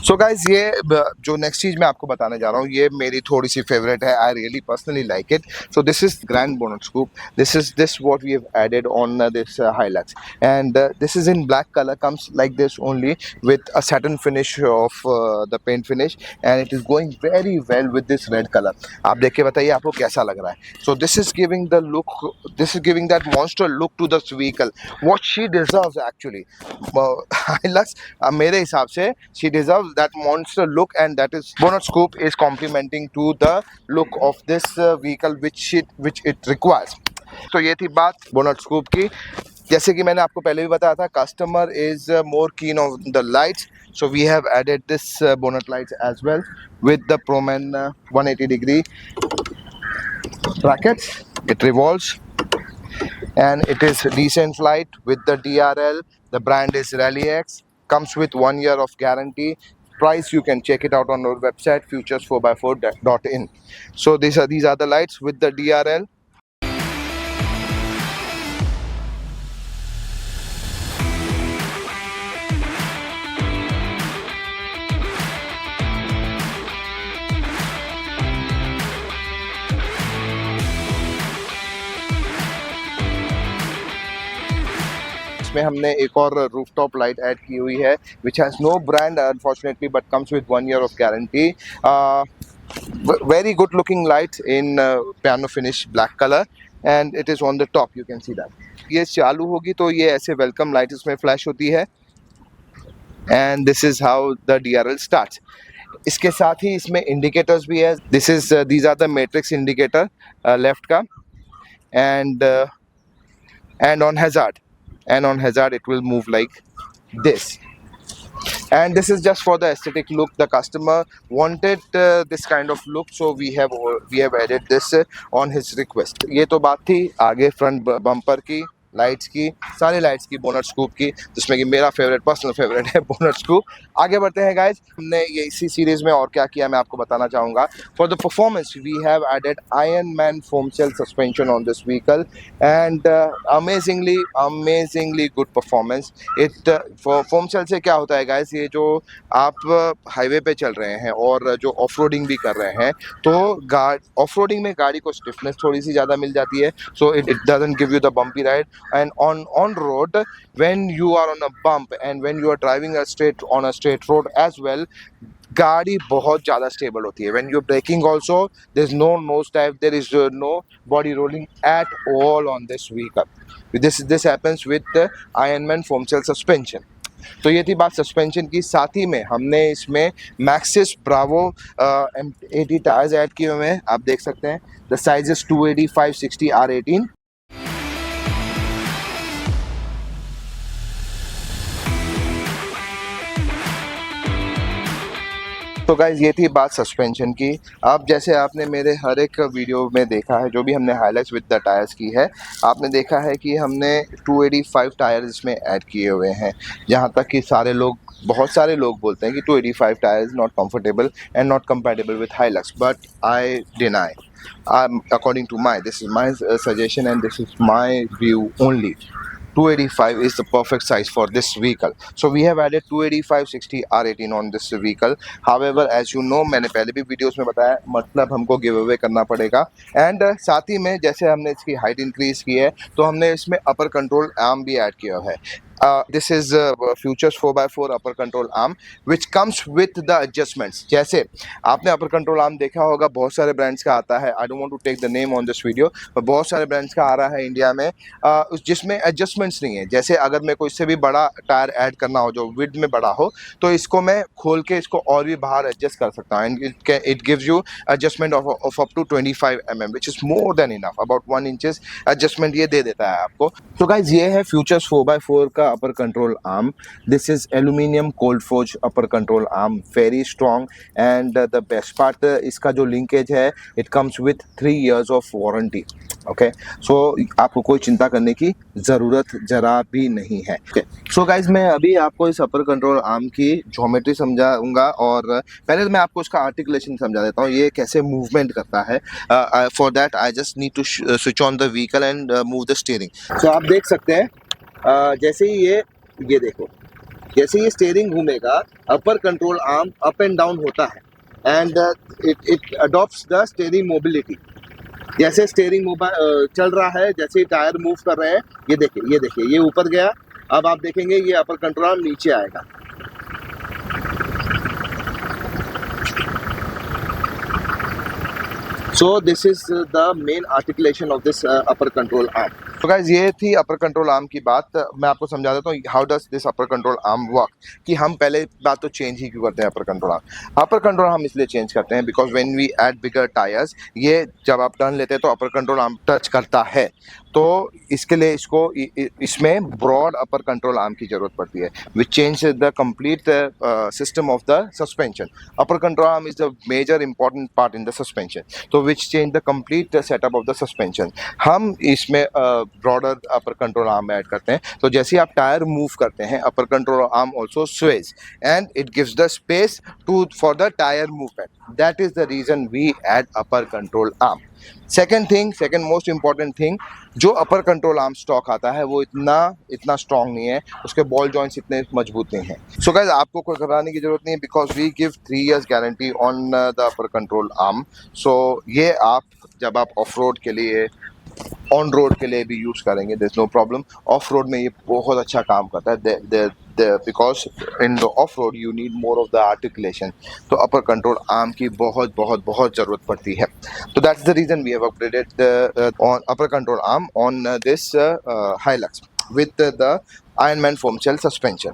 So guys ये जो next चीज मैं आपको बताने जा रहा हूँ ये मेरी थोड़ी सी फेवरेट है. I really personally like it. So this is grand bonnet scoop. This what we have added on this Hilux, and this is in black color, comes like this only with a satin finish of the paint finish, and it is going very well with this red color. आप देख के बताइए आपको कैसा लग रहा है. So this is giving the look, this is giving that monster look to this vehicle, what she deserves actually. Hilux मेरे हिसाब से she deserves that monster look, and that is bonnet scoop is complementing to the look of this vehicle which it requires. तो ये थी बात bonnet scoop की. जैसे कि मैंने आपको पहले भी बताया था, customer is more keen on the lights, so we have added this bonnet lights as well with the Proman 180 degree brackets. It revolves and it is decent light with the DRL. The brand is Rally-X. Comes with 1 year of guarantee. Price you can check it out on our website futures4x4.in. So these are the lights with the DRL. इसमें हमने एक और rooftop light add की हुई है which has no brand unfortunately but comes with 1 year of guarantee. Very good looking light in piano finish black color, and it is on the top, you can see that. ये चालू होगी तो ये ऐसे welcome light इसमें flash होती है, and this is how the DRL starts. इसके साथ ही इसमें इंडिकेटर्स भी है. These are the matrix indicator left का, and on hazard it will move like this, and this is just for the aesthetic look. The customer wanted this kind of look, so we have added this on his request. ये तो बात थी आगे front bumper की, lights की, सारे lights की, bonnet scoop की, जिसमें कि मेरा पर्सनल फेवरेट है बोनट स्कूप. आगे बढ़ते हैं गाइज. हमने ये इसी सीरीज में और क्या किया मैं आपको बताना चाहूँगा. For the performance we have added Ironman foam cell suspension on this vehicle, and amazingly good performance. It foam cell से क्या होता है गाइज, ये जो आप हाईवे पे चल रहे हैं और जो ऑफ रोडिंग भी कर रहे हैं, तो ऑफ रोडिंग में गाड़ी को स्टिफनेस थोड़ी सी ज़्यादा मिल जाती है, so it doesn't give you the bumpy ride. And on road, when you are on a bump and when you are driving on a straight road as well, गाड़ी बहुत ज़्यादा स्टेबल होती है. When you're braking also, there is no nose dive, there is no body rolling at all on this vehicle. This happens with the Ironman foam cell suspension. तो ये थी बात suspension की. साथ ही में हमने इसमें Maxis Bravo M80 tyres add किए हुए हैं. आप देख सकते हैं द साइज इज 280 560 R18. तो गाइज ये थी बात सस्पेंशन की. अब जैसे आपने मेरे हर एक वीडियो में देखा है, जो भी हमने हाइलाइट्स विद द टायर्स की है, आपने देखा है कि हमने 285 टायर्स इसमें ऐड किए हुए हैं. जहाँ तक कि बहुत सारे लोग बोलते हैं कि 285 tyres not comfortable and not compatible with Hilux, but I deny. According to this is my suggestion and this is my view only. 285 is the perfect size for this vehicle. So we have added 285 60 R18 on this vehicle. However, as you know, मैंने पहले भी videos में बताया, मतलब हमको give away करना पड़ेगा. And साथ ही में जैसे हमने इसकी हाइट इंक्रीज की है, तो हमने इसमें अपर कंट्रोल आर्म भी ऐड किया है. This is Futures 4x4 upper control arm which comes with the adjustments. जैसे आपने upper control arm देखा होगा, बहुत सारे ब्रांड्स का आता है. I don't want to take the name on this video, but बहुत सारे ब्रांड्स का आ रहा है इंडिया में, जिसमें एडजस्टमेंट्स नहीं है. जैसे अगर मेरे को इससे भी बड़ा टायर ऐड करना हो, जो विड्थ में बड़ा हो, तो इसको मैं खोल के इसको और भी बाहर एडजस्ट कर सकता हूँ. And it gives you adjustment of up to 25 mm, which is more than enough. About 1 inches adjustment ये दे देता है आपको. तो गाइज ये है Futures 4x4 का upper control arm. This is aluminum cold forge upper control arm, very strong, and the best part इसका जो linkage है, it comes with 3 years of warranty. Okay, so आपको कोई चिंता करने की ज़रूरत जरा भी नहीं है. Okay, so guys मैं अभी आपको इस upper control arm की ज्योमेट्री समझाऊंगा, और पहले मैं आपको इसका आर्टिकुलेशन समझा देता हूँ, ये कैसे मूवमेंट करता है. For that I just need to switch on the vehicle and move the steering. So आप देख सकते हैं, जैसे ही ये देखो, जैसे ये स्टीयरिंग घूमेगा, अपर control arm up and down होता है and it adopts the steering mobility. जैसे स्टीयरिंग चल रहा है, जैसे टायर मूव कर रहे हैं, ये देखिए ये ऊपर गया। अब आप देखेंगे ये अपर कंट्रोल आर्म नीचे आएगा। So this is the main articulation of this upper control arm. तो गाइस ये थी अपर कंट्रोल आर्म की बात। मैं आपको समझा देता हूँ how does this upper control arm work. कि हम पहले बात तो चेंज ही क्यों करते हैं upper control arm. Upper control arm इसलिए चेंज करते हैं because when we add bigger tyres, ये जब आप टर्न लेते हैं तो अपर कंट्रोल आर्म टच करता है, तो इसके लिए इसमें ब्रॉड अपर कंट्रोल आर्म की जरूरत पड़ती है, which change the complete system of the suspension. Upper control arm is the major important part in the suspension, तो which change the complete setup of the suspension. हम इसमें broader upper control arm add करते हैं, तो जैसे आप tyre move करते हैं, अपर कंट्रोल आर्म ऑल्सो स्वेज and it gives the space for the tyre movement. That is the reason we add upper control arm. Second most important thing, जो अपर control arm stock आता है वो इतना strong नहीं है, उसके बॉल जॉइंट्स इतने मजबूत नहीं हैं। सो गाइस आपको कोई घबराने की जरूरत नहीं है because we give 3 years guarantee on the upper control arm. So ये आप जब आप ऑफ रोड के लिए, ऑन रोड के लिए भी यूज करेंगे, there is no problem. Off road में ये बहुत अच्छा काम करता है because in the off road you need more of the articulation, तो अपर कंट्रोल आर्म की बहुत जरूरत पड़ती है। तो that's the reason we have upgraded on upper control arm on this Hilux with the Ironman foam shell suspension.